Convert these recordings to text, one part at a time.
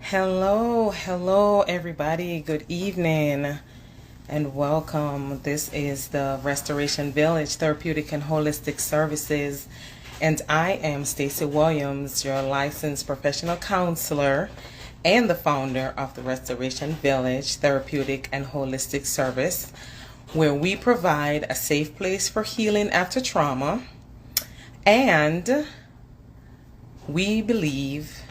Hello, everybody. Good evening and welcome. This is the Restoration Village Therapeutic and Holistic Services, and I am Stacey Williams, your licensed professional counselor and the founder of the Restoration Village Therapeutic and Holistic Service, where we provide a safe place for healing after trauma, and we believe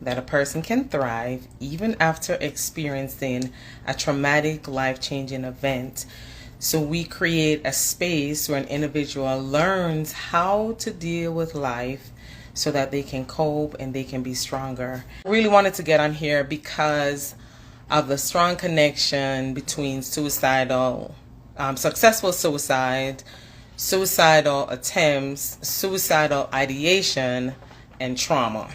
that a person can thrive even after experiencing a traumatic, life-changing event. So we create a space where an individual learns how to deal with life so that they can cope and they can be stronger. I really wanted to get on here because of the strong connection between suicidal, successful suicide, suicidal attempts, suicidal ideation, and trauma.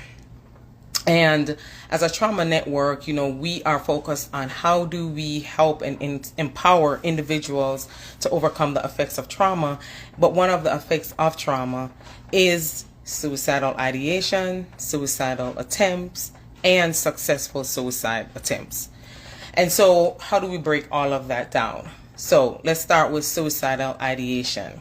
And as a trauma network, we are focused on how do we help and empower individuals to overcome the effects of trauma. But one of the effects of trauma is suicidal ideation, suicidal attempts, and successful suicide attempts. And so how do we break all of that down? So let's start with suicidal ideation.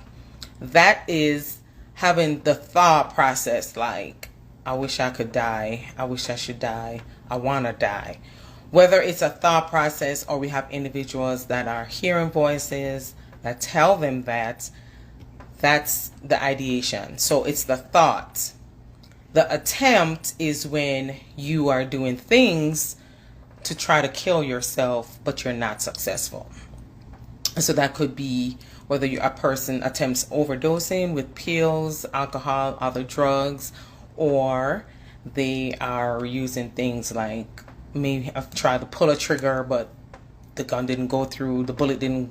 That is having the thought process like, I wish I could die. I wish I should die. I want to die. Whether it's a thought process or we have individuals that are hearing voices that tell them that, that's the ideation. So it's the thought. The attempt is when you are doing things to try to kill yourself, but you're not successful. So that could be whether a person attempts overdosing with pills, alcohol, other drugs, or they are using things like maybe have tried to pull a trigger but the gun didn't go through, the bullet didn't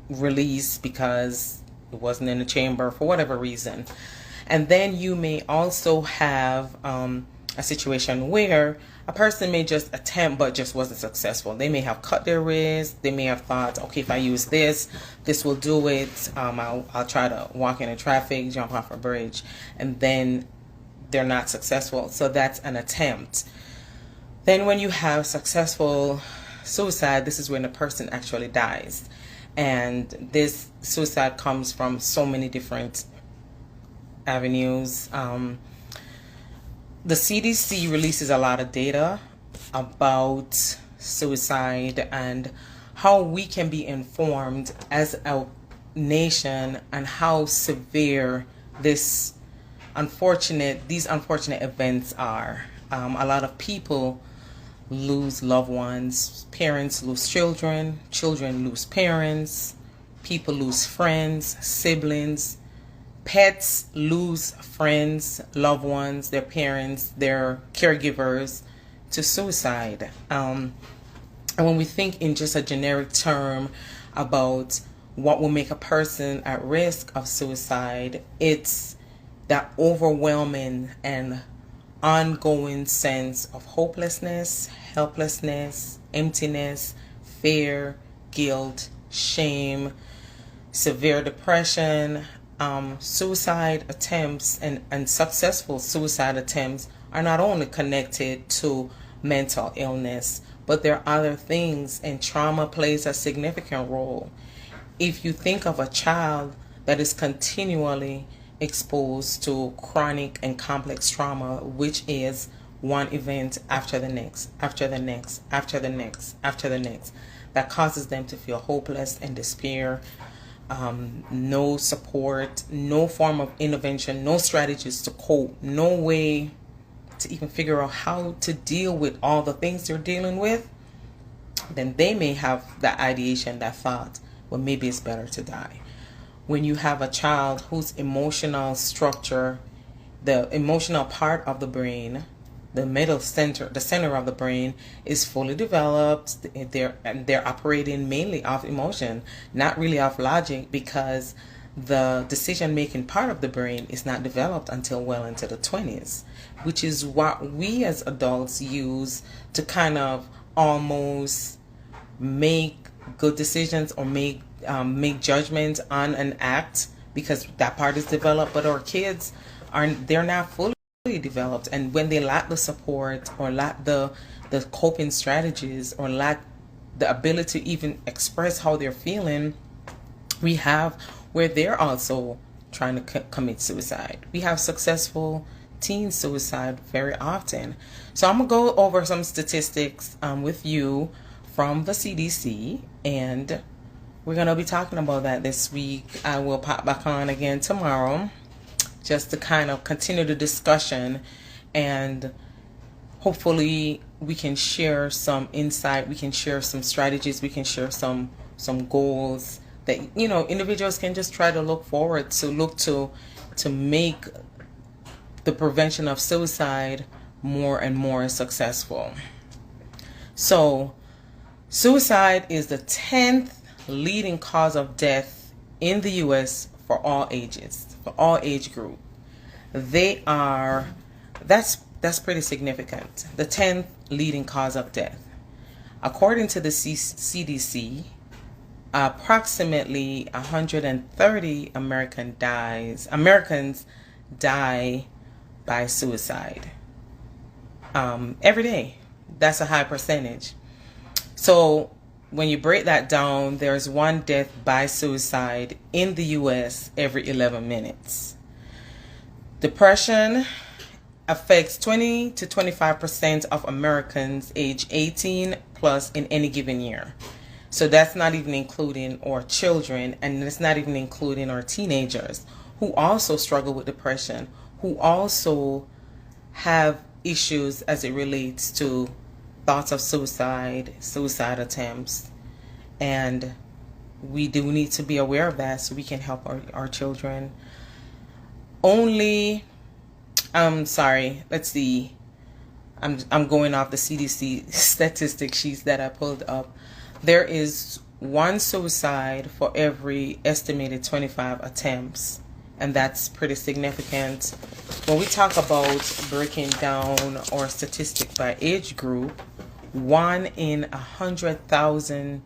release because it wasn't in the chamber for whatever reason. And then you may also have a situation where a person may just attempt but just wasn't successful. They may have cut their wrist. They may have thought, okay, if I use this will do it. I'll try to walk into traffic, jump off a bridge, and then they're not successful. So that's an attempt. Then when you have successful suicide, this is when the person actually dies. And this suicide comes from so many different avenues. The CDC releases a lot of data about suicide and how we can be informed as a nation and how severe these unfortunate events are. A lot of people lose loved ones, parents lose children, children lose parents, people lose friends, siblings, pets lose friends, loved ones, their parents, their caregivers to suicide. And when we think in just a generic term about what will make a person at risk of suicide, it's that overwhelming and ongoing sense of hopelessness, helplessness, emptiness, fear, guilt, shame, severe depression. Suicide attempts and successful suicide attempts are not only connected to mental illness, but there are other things, and trauma plays a significant role. If you think of a child that is continually exposed to chronic and complex trauma, which is one event after the next, after the next, after the next, after the next, that causes them to feel hopeless and despair, no support, no form of intervention, no strategies to cope, no way to even figure out how to deal with all the things they're dealing with, then they may have that ideation, that thought, well, maybe it's better to die. When you have a child whose emotional structure, the emotional part of the brain, the middle center, the center of the brain is fully developed, they're operating mainly off emotion, not really off logic, because the decision-making part of the brain is not developed until well into the 20s, which is what we as adults use to kind of almost make good decisions or make judgments on an act, because that part is developed. But our kids they're not fully developed, and when they lack the support or lack the coping strategies or lack the ability to even express how they're feeling, we have where they're also trying to commit suicide. We have successful teen suicide very often. So I'm gonna go over some statistics with you from the CDC, and we're gonna be talking about that this week. I will pop back on again tomorrow just to kind of continue the discussion, and hopefully we can share some insight, we can share some strategies, we can share some goals that, you know, individuals can just try to look forward to make the prevention of suicide more and more successful. So suicide is the 10th leading cause of death in the US for all ages, for all age group. That's pretty significant. The 10th leading cause of death. According to the CDC, approximately 130 Americans die by suicide every day. That's a high percentage. So when you break that down, there's one death by suicide in the US every 11 minutes. Depression affects 20 to 25% of Americans age 18 plus in any given year. So that's not even including our children, and it's not even including our teenagers who also struggle with depression, who also have issues as it relates to thoughts of suicide, suicide attempts. And we do need to be aware of that so we can help our children. Let's see. I'm going off the CDC statistic sheets that I pulled up. There is one suicide for every estimated 25 attempts, and that's pretty significant. When we talk about breaking down our statistic by age group, 1 in 100,000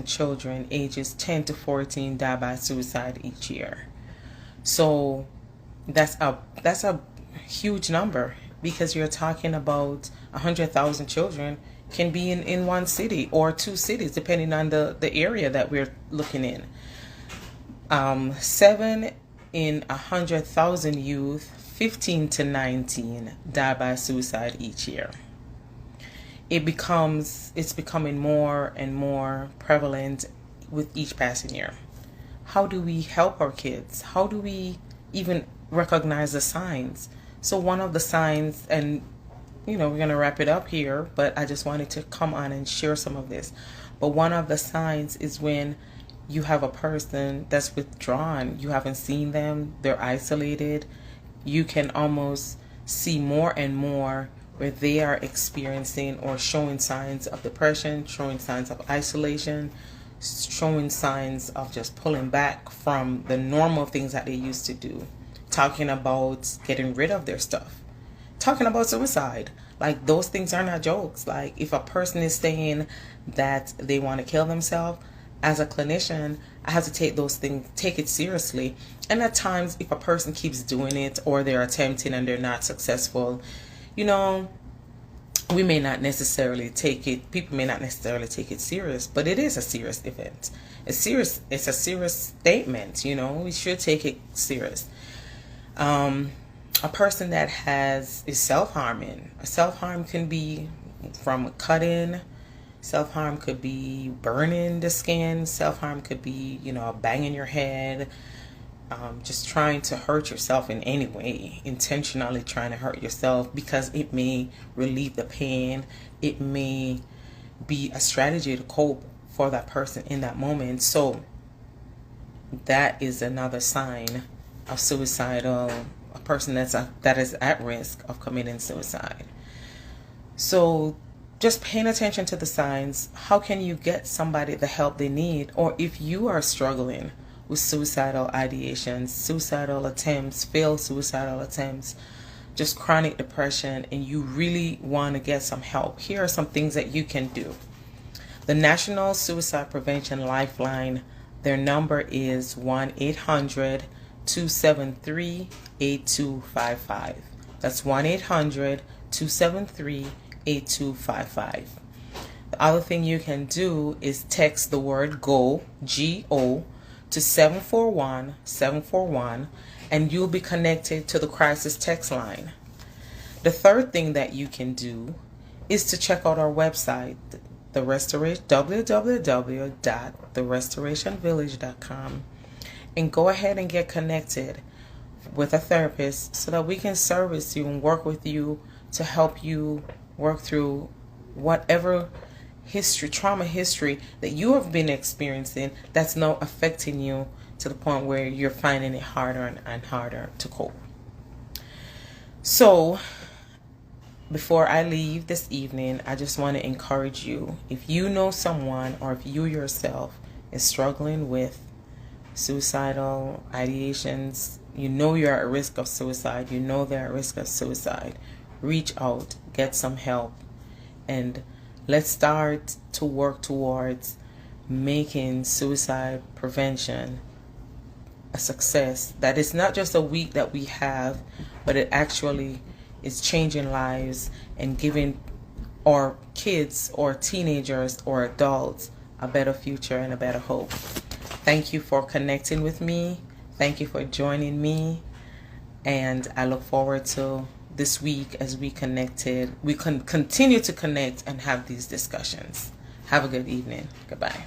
children ages 10 to 14 die by suicide each year. So that's a huge number, because you're talking about 100,000 children can be in one city or two cities, depending on the area that we're looking in. 7 in 100,000 youth, 15 to 19, die by suicide each year. It's becoming more and more prevalent with each passing year. How do we help our kids? How do we even recognize the signs? So one of the signs, and we're going to wrap it up here, but I just wanted to come on and share some of this. But one of the signs is when you have a person that's withdrawn. You haven't seen them. They're isolated. You can almost see more and more where they are experiencing or showing signs of depression, showing signs of isolation, showing signs of just pulling back from the normal things that they used to do. Talking about getting rid of their stuff. Talking about suicide. Like, those things are not jokes. Like, if a person is saying that they want to kill themselves, as a clinician, I have to take it seriously. And at times, if a person keeps doing it or they're attempting and they're not successful, we may not necessarily take it, people may not necessarily take it serious, but it is a serious event. It's a serious statement, we should take it serious. A person that is self-harming. Self-harm can be from cutting. Self-harm could be burning the skin. Self-harm could be, banging your head. Just trying to hurt yourself in any way. Intentionally trying to hurt yourself because it may relieve the pain. It may be a strategy to cope for that person in that moment. So that is another sign of suicidal, a person that is at risk of committing suicide. So just paying attention to the signs. How can you get somebody the help they need? Or if you are struggling with suicidal ideations, suicidal attempts, failed suicidal attempts, just chronic depression, and you really want to get some help, here are some things that you can do. The National Suicide Prevention Lifeline, their number is 1-800 1-800-273-8255. That's 1-800-273-8255. The other thing you can do is text the word GO, G-O, to 741-741, and you'll be connected to the crisis text line. The third thing that you can do is to check out our website, www.therestorationvillage.com, and go ahead and get connected with a therapist so that we can service you and work with you to help you work through whatever trauma history that you have been experiencing that's now affecting you to the point where you're finding it harder and harder to cope. So, before I leave this evening, I just want to encourage you, if you know someone or if you yourself is struggling with suicidal ideations, you know you're at risk of suicide, you know they're at risk of suicide, reach out, get some help, and let's start to work towards making suicide prevention a success. That it's not just a week that we have, but it actually is changing lives and giving our kids or teenagers or adults a better future and a better hope. Thank you for connecting with me. Thank you for joining me. And I look forward to this week as we continue to connect and have these discussions. Have a good evening. Goodbye.